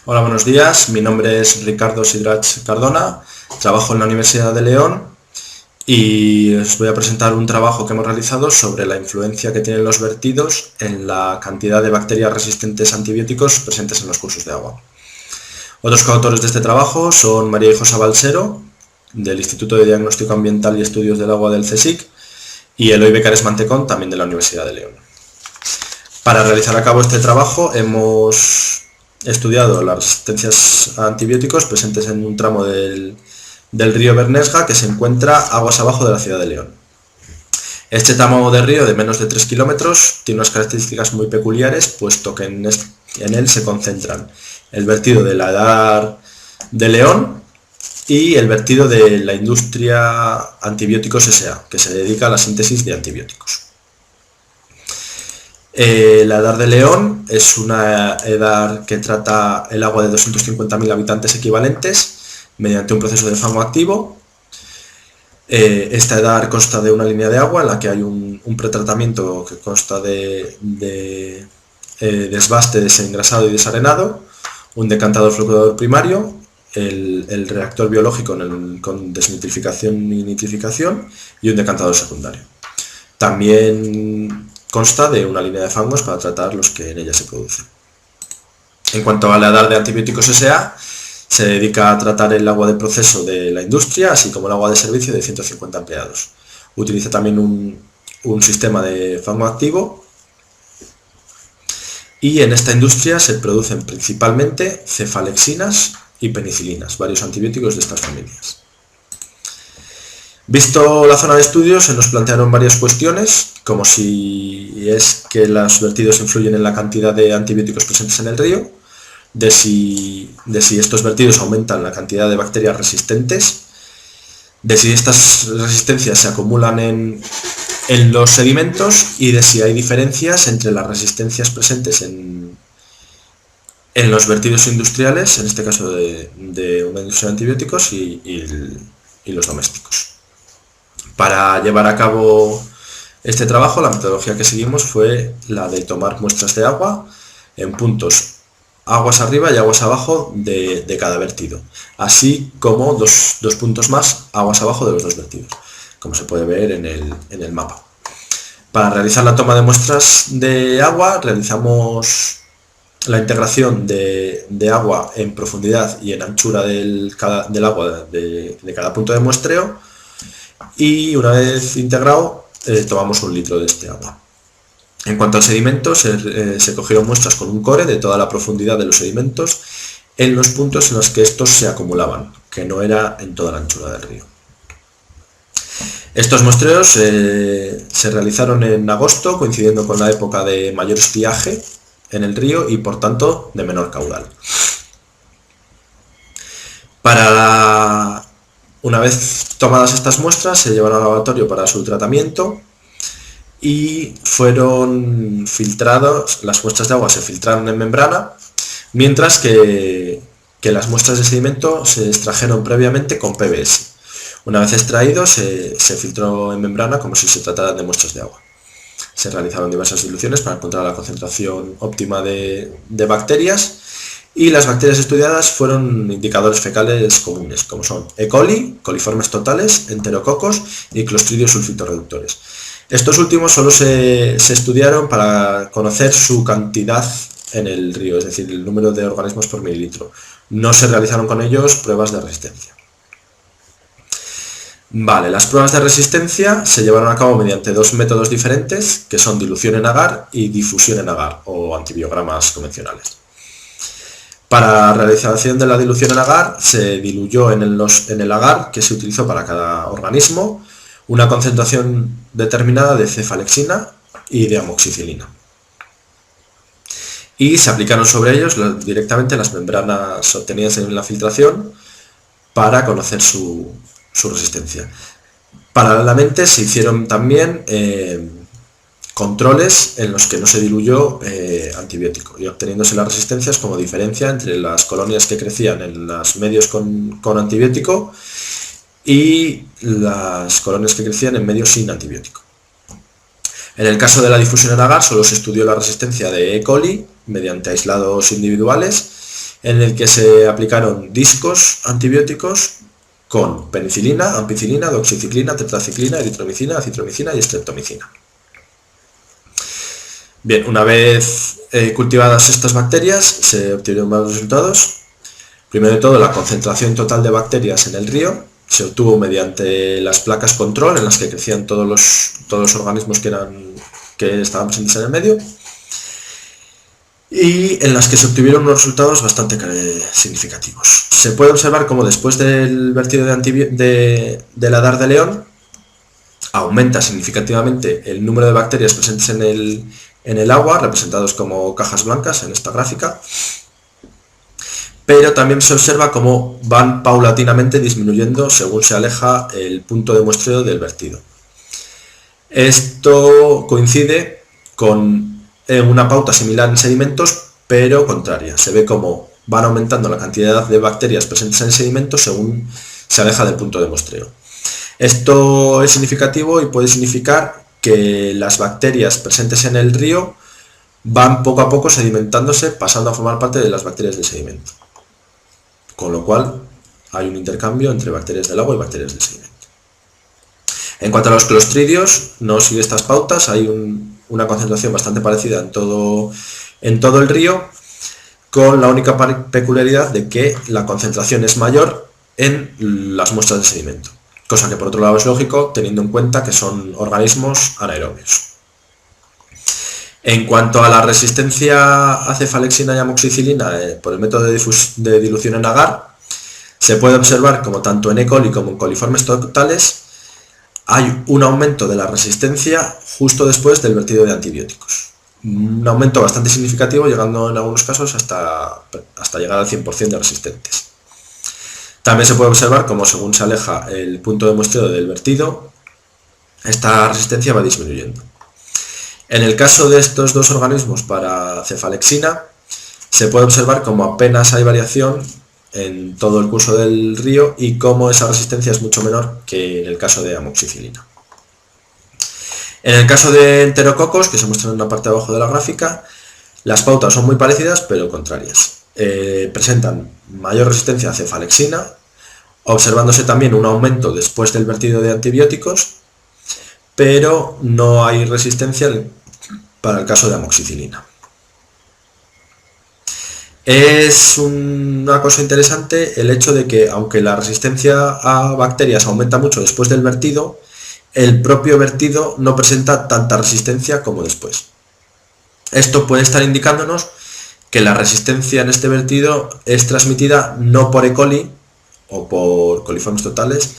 Hola, buenos días. Mi nombre es Ricardo Sidrach Cardona, trabajo en la Universidad de León y os voy a presentar un trabajo que hemos realizado sobre la influencia que tienen los vertidos en la cantidad de bacterias resistentes a antibióticos presentes en los cursos de agua. Otros coautores de este trabajo son María y José Balsero, del Instituto de Diagnóstico Ambiental y Estudios del Agua del CSIC, y Eloy Becares Mantecón, también de la Universidad de León. Para realizar a cabo este trabajo hemos estudiado las resistencias a antibióticos presentes en un tramo del río Bernesga que se encuentra aguas abajo de la ciudad de León. Este tramo de río de menos de 3 kilómetros tiene unas características muy peculiares, puesto que en él se concentran el vertido de la edar de León y el vertido de la industria Antibióticos S.A., que se dedica a la síntesis de antibióticos. La edar de León es una edar que trata el agua de 250.000 habitantes equivalentes mediante un proceso de fango activo. Esta edar consta de una línea de agua en la que hay un pretratamiento que consta de desbaste, desengrasado y desarenado, un decantador fluctuador primario, el reactor biológico con desnitrificación y nitrificación y un decantador secundario. También consta de una línea de fangos para tratar los que en ella se producen. En cuanto a la edar de Antibióticos S.A., se dedica a tratar el agua de proceso de la industria, así como el agua de servicio de 150 empleados. Utiliza también un sistema de fango activo y en esta industria se producen principalmente cefalexinas y penicilinas, varios antibióticos de estas familias. Visto la zona de estudio, se nos plantearon varias cuestiones, como si es que los vertidos influyen en la cantidad de antibióticos presentes en el río, de si estos vertidos aumentan la cantidad de bacterias resistentes, de si estas resistencias se acumulan en los sedimentos y de si hay diferencias entre las resistencias presentes en los vertidos industriales, en este caso de una industria de antibióticos, y los domésticos. Para llevar a cabo este trabajo, la metodología que seguimos fue la de tomar muestras de agua en puntos aguas arriba y aguas abajo de cada vertido, así como dos puntos más aguas abajo de los dos vertidos, como se puede ver en el mapa. Para realizar la toma de muestras de agua, realizamos la integración de agua en profundidad y en anchura del agua de cada punto de muestreo, y una vez integrado tomamos 1 litro de este agua. En cuanto al sedimento, se cogieron muestras con un core de toda la profundidad de los sedimentos en los puntos en los que estos se acumulaban, que no era en toda la anchura del río. Estos muestreos se realizaron en agosto, coincidiendo con la época de mayor estiaje en el río y por tanto de menor caudal. Una vez tomadas estas muestras, se llevaron al laboratorio para su tratamiento y fueron filtrados. Las muestras de agua se filtraron en membrana, mientras que las muestras de sedimento se extrajeron previamente con PBS. Una vez extraído, se filtró en membrana como si se tratara de muestras de agua. Se realizaron diversas diluciones para encontrar la concentración óptima de bacterias, y las bacterias estudiadas fueron indicadores fecales comunes, como son E. coli, coliformes totales, enterococos y clostridios sulfitoreductores. Estos últimos solo se estudiaron para conocer su cantidad en el río, es decir, el número de organismos por mililitro. No se realizaron con ellos pruebas de resistencia. Las pruebas de resistencia se llevaron a cabo mediante 2 métodos diferentes, que son dilución en agar y difusión en agar, o antibiogramas convencionales. Para la realización de la dilución en agar, se diluyó en el agar que se utilizó para cada organismo una concentración determinada de cefalexina y de amoxicilina. Y se aplicaron sobre ellos directamente las membranas obtenidas en la filtración para conocer su resistencia. Paralelamente se hicieron también controles en los que no se diluyó antibiótico, y obteniéndose las resistencias como diferencia entre las colonias que crecían en los medios con antibiótico y las colonias que crecían en medios sin antibiótico. En el caso de la difusión en agar, solo se estudió la resistencia de E. coli mediante aislados individuales, en el que se aplicaron discos antibióticos con penicilina, ampicilina, doxiciclina, tetraciclina, eritromicina, acitromicina y streptomicina. Bien, una vez cultivadas estas bacterias, se obtuvieron varios resultados. Primero de todo, la concentración total de bacterias en el río se obtuvo mediante las placas control, en las que crecían todos los organismos que estaban presentes en el medio, y en las que se obtuvieron unos resultados bastante significativos. Se puede observar cómo después del vertido de la DAR de león aumenta significativamente el número de bacterias presentes en el agua, representados como cajas blancas en esta gráfica, pero también se observa cómo van paulatinamente disminuyendo según se aleja el punto de muestreo del vertido. Esto coincide con una pauta similar en sedimentos, pero contraria. Se ve cómo van aumentando la cantidad de bacterias presentes en el sedimento según se aleja del punto de muestreo. Esto es significativo y puede significar que las bacterias presentes en el río van poco a poco sedimentándose, pasando a formar parte de las bacterias del sedimento. Con lo cual hay un intercambio entre bacterias del agua y bacterias del sedimento. En cuanto a los clostridios, no sigue estas pautas, hay una concentración bastante parecida en todo el río, con la única peculiaridad de que la concentración es mayor en las muestras de sedimento, cosa que por otro lado es lógico teniendo en cuenta que son organismos anaerobios. En cuanto a la resistencia a cefalexina y amoxicilina por el método de dilución en agar, se puede observar como tanto en E. coli como en coliformes totales hay un aumento de la resistencia justo después del vertido de antibióticos. Un aumento bastante significativo, llegando en algunos casos hasta llegar al 100% de resistentes. También se puede observar cómo según se aleja el punto de muestreo del vertido, esta resistencia va disminuyendo. En el caso de estos dos organismos para cefalexina, se puede observar cómo apenas hay variación en todo el curso del río y cómo esa resistencia es mucho menor que en el caso de amoxicilina. En el caso de enterococos, que se muestra en la parte de abajo de la gráfica, las pautas son muy parecidas pero contrarias. Presentan mayor resistencia a cefalexina, observándose también un aumento después del vertido de antibióticos, pero no hay resistencia para el caso de amoxicilina. Es una cosa interesante el hecho de que, aunque la resistencia a bacterias aumenta mucho después del vertido, el propio vertido no presenta tanta resistencia como después. Esto puede estar indicándonos que la resistencia en este vertido es transmitida no por E. coli o por coliformes totales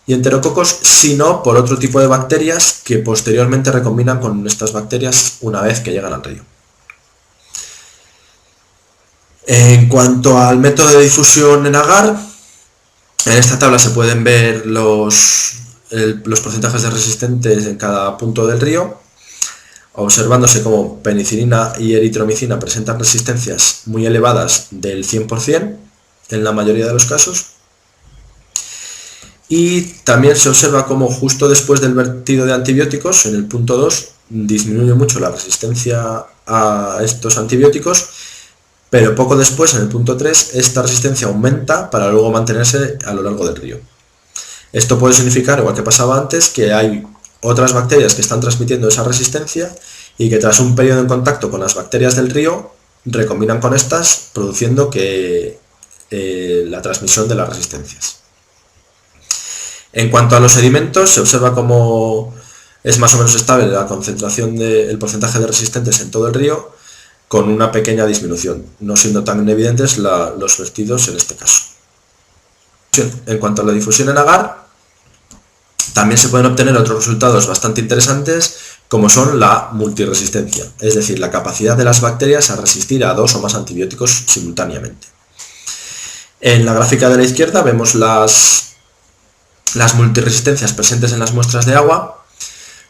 y enterococos, sino por otro tipo de bacterias que posteriormente recombinan con estas bacterias una vez que llegan al río. En cuanto al método de difusión en agar, en esta tabla se pueden ver los porcentajes de resistentes en cada punto del río, observándose como penicilina y eritromicina presentan resistencias muy elevadas del 100% en la mayoría de los casos. Y también se observa cómo justo después del vertido de antibióticos, en el punto 2, disminuye mucho la resistencia a estos antibióticos, pero poco después, en el punto 3, esta resistencia aumenta para luego mantenerse a lo largo del río. Esto puede significar, igual que pasaba antes, que hay otras bacterias que están transmitiendo esa resistencia y que tras un periodo en contacto con las bacterias del río recombinan con estas, produciendo la transmisión de las resistencias. En cuanto a los sedimentos, se observa cómo es más o menos estable la concentración del porcentaje de resistentes en todo el río, con una pequeña disminución, no siendo tan evidentes los vertidos en este caso. En cuanto a la difusión en agar, también se pueden obtener otros resultados bastante interesantes, como son la multiresistencia, es decir, la capacidad de las bacterias a resistir a 2 o más antibióticos simultáneamente. En la gráfica de la izquierda vemos las multiresistencias presentes en las muestras de agua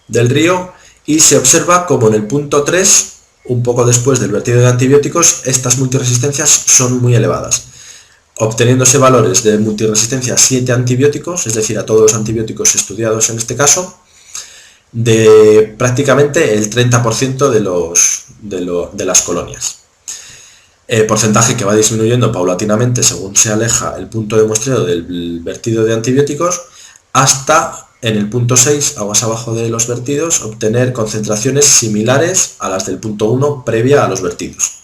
del río y se observa como en el punto 3, un poco después del vertido de antibióticos, estas multiresistencias son muy elevadas, obteniéndose valores de multiresistencia a 7 antibióticos, es decir, a todos los antibióticos estudiados en este caso, de prácticamente el 30% de las colonias. porcentaje que va disminuyendo paulatinamente según se aleja el punto de muestreo del vertido de antibióticos, hasta en el punto 6, aguas abajo de los vertidos, obtener concentraciones similares a las del punto 1 previa a los vertidos.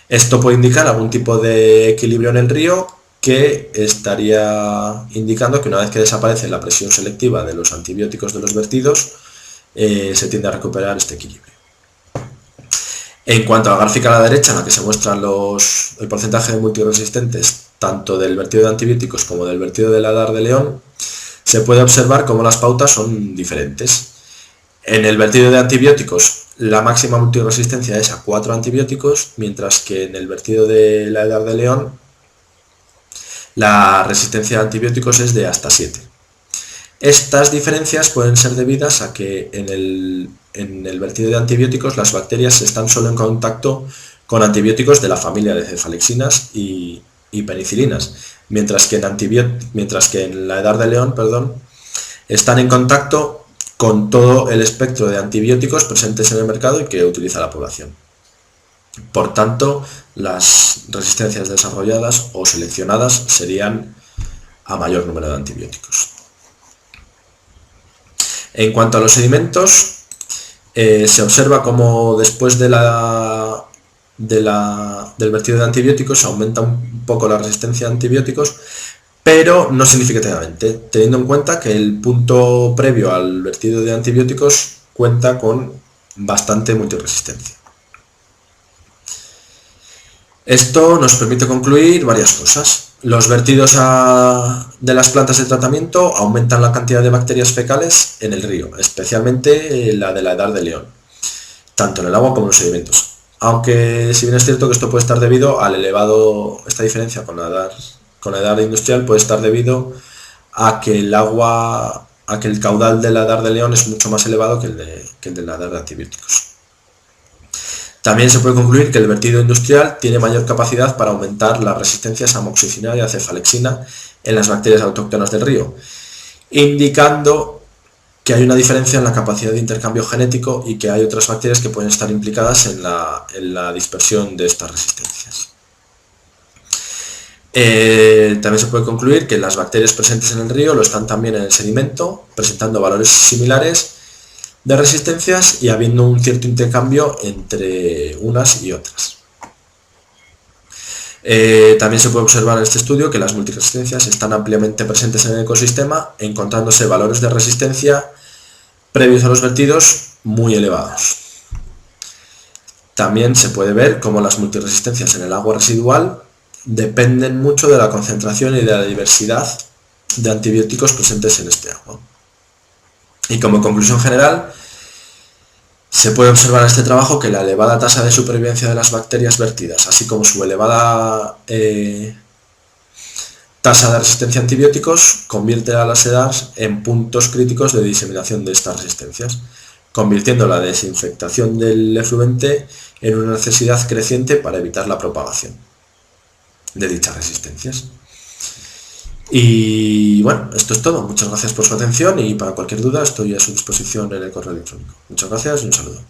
Esto puede indicar algún tipo de equilibrio en el río, que estaría indicando que una vez que desaparece la presión selectiva de los antibióticos de los vertidos, se tiende a recuperar este equilibrio. En cuanto a la gráfica a la derecha, en la que se muestran el porcentaje de multiresistentes tanto del vertido de antibióticos como del vertido de la edar de león, se puede observar cómo las pautas son diferentes. En el vertido de antibióticos, la máxima multiresistencia es a 4 antibióticos, mientras que en el vertido de la edar de león, la resistencia a antibióticos es de hasta 7. Estas diferencias pueden ser debidas a que en el vertido de antibióticos las bacterias están solo en contacto con antibióticos de la familia de cefalexinas y penicilinas, mientras que en la edar de león, están en contacto con todo el espectro de antibióticos presentes en el mercado y que utiliza la población. Por tanto, las resistencias desarrolladas o seleccionadas serían a mayor número de antibióticos. En cuanto a los sedimentos, se observa cómo después del vertido de antibióticos aumenta un poco la resistencia a antibióticos, pero no significativamente, teniendo en cuenta que el punto previo al vertido de antibióticos cuenta con bastante multiresistencia. Esto nos permite concluir varias cosas. Los vertidos de las plantas de tratamiento aumentan la cantidad de bacterias fecales en el río, especialmente la de la edar de león, tanto en el agua como en los sedimentos. Aunque si bien es cierto que esto puede estar debido al esta diferencia con la edar industrial puede estar debido a que el caudal de la edar de león es mucho más elevado que el de la edar de antibióticos. También se puede concluir que el vertido industrial tiene mayor capacidad para aumentar las resistencias a amoxicilina y a cefalexina en las bacterias autóctonas del río, indicando que hay una diferencia en la capacidad de intercambio genético y que hay otras bacterias que pueden estar implicadas en la dispersión de estas resistencias. También se puede concluir que las bacterias presentes en el río lo están también en el sedimento, presentando valores similares de resistencias y habiendo un cierto intercambio entre unas y otras. También se puede observar en este estudio que las multiresistencias están ampliamente presentes en el ecosistema, encontrándose valores de resistencia previos a los vertidos muy elevados. También se puede ver cómo las multiresistencias en el agua residual dependen mucho de la concentración y de la diversidad de antibióticos presentes en este agua. Y como conclusión general, se puede observar en este trabajo que la elevada tasa de supervivencia de las bacterias vertidas, así como su elevada tasa de resistencia a antibióticos, convierte a las EDARs en puntos críticos de diseminación de estas resistencias, convirtiendo la desinfectación del efluente en una necesidad creciente para evitar la propagación de dichas resistencias. Y bueno, esto es todo. Muchas gracias por su atención y para cualquier duda estoy a su disposición en el correo electrónico. Muchas gracias y un saludo.